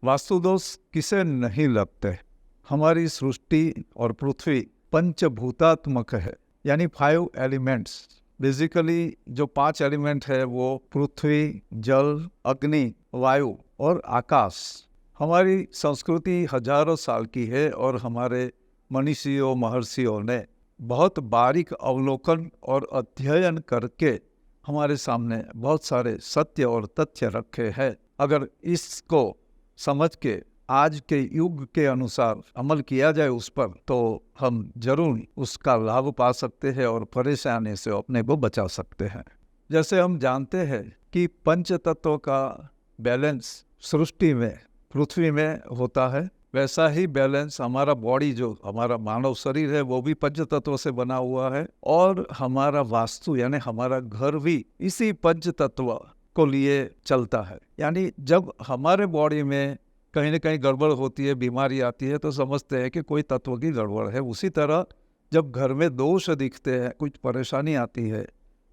वास्तु दोष किसे नहीं लगते। हमारी सृष्टि और पृथ्वी पंचभूतात्मक है, यानी 5 एलिमेंट्स। बेसिकली जो 5 एलिमेंट है वो पृथ्वी, जल, अग्नि, वायु और आकाश। हमारी संस्कृति हजारों साल की है और हमारे मनीषियों महर्षियों ने बहुत बारीक अवलोकन और अध्ययन करके हमारे सामने बहुत सारे सत्य और तथ्य रखे हैं। अगर इसको समझ के आज के युग के अनुसार अमल किया जाए उस पर, तो हम जरूर उसका लाभ पा सकते हैं और परेशानी से अपने को बचा सकते हैं। जैसे हम जानते हैं कि पंच तत्व का बैलेंस सृष्टि में, पृथ्वी में होता है, वैसा ही बैलेंस हमारा बॉडी, जो हमारा मानव शरीर है, वो भी पंच तत्व से बना हुआ है। और हमारा वास्तु यानी हमारा घर भी इसी पंच तत्व को लिए चलता है। यानी जब हमारे बॉडी में कहीं ना कहीं गड़बड़ होती है, बीमारी आती है, तो समझते हैं कि कोई तत्व की गड़बड़ है। उसी तरह जब घर में दोष दिखते हैं, कुछ परेशानी आती है,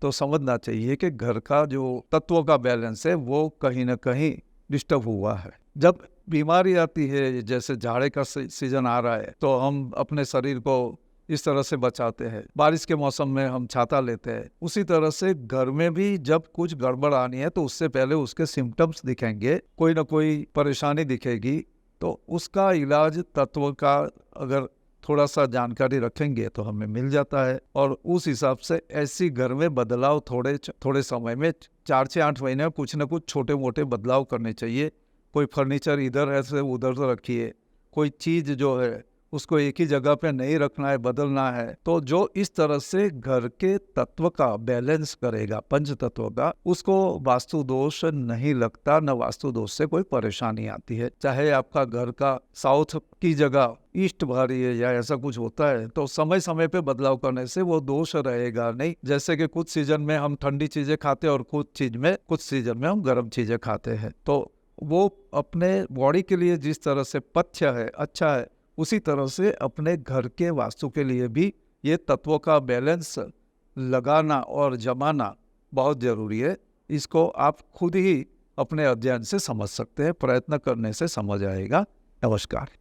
तो समझना चाहिए कि घर का जो तत्वों का बैलेंस है वो कहीं ना कहीं डिस्टर्ब हुआ है। जब बीमारी आती है, जैसे जाड़े का सीजन आ रहा है, तो हम अपने शरीर को इस तरह से बचाते हैं। बारिश के मौसम में हम छाता लेते हैं। उसी तरह से घर में भी जब कुछ गड़बड़ आनी है तो उससे पहले उसके सिम्टम्स दिखेंगे, कोई ना कोई परेशानी दिखेगी, तो उसका इलाज तत्व का अगर थोड़ा सा जानकारी रखेंगे तो हमें मिल जाता है। और उस हिसाब से ऐसी घर में बदलाव थोड़े समय में 4 से 8 महीने में कुछ ना कुछ छोटे मोटे बदलाव करने चाहिए। कोई फर्नीचर इधर है से उधर तो रखिए, कोई चीज जो है उसको एक ही जगह पे नहीं रखना है, बदलना है। तो जो इस तरह से घर के तत्व का बैलेंस करेगा, पंच तत्व का, उसको वास्तु दोष नहीं लगता, न वास्तु दोष से कोई परेशानी आती है। चाहे आपका घर का साउथ की जगह ईस्ट भारी है या ऐसा कुछ होता है, तो समय समय पे बदलाव करने से वो दोष रहेगा नहीं। जैसे कि कुछ सीजन में हम ठंडी चीजें खाते हैं और कुछ सीजन में हम गर्म चीजें खाते हैं, तो वो अपने बॉडी के लिए जिस तरह से पथ्य है, अच्छा है, उसी तरह से अपने घर के वास्तु के लिए भी ये तत्वों का बैलेंस लगाना और जमाना बहुत जरूरी है। इसको आप खुद ही अपने अध्ययन से समझ सकते हैं, प्रयत्न करने से समझ आएगा। नमस्कार।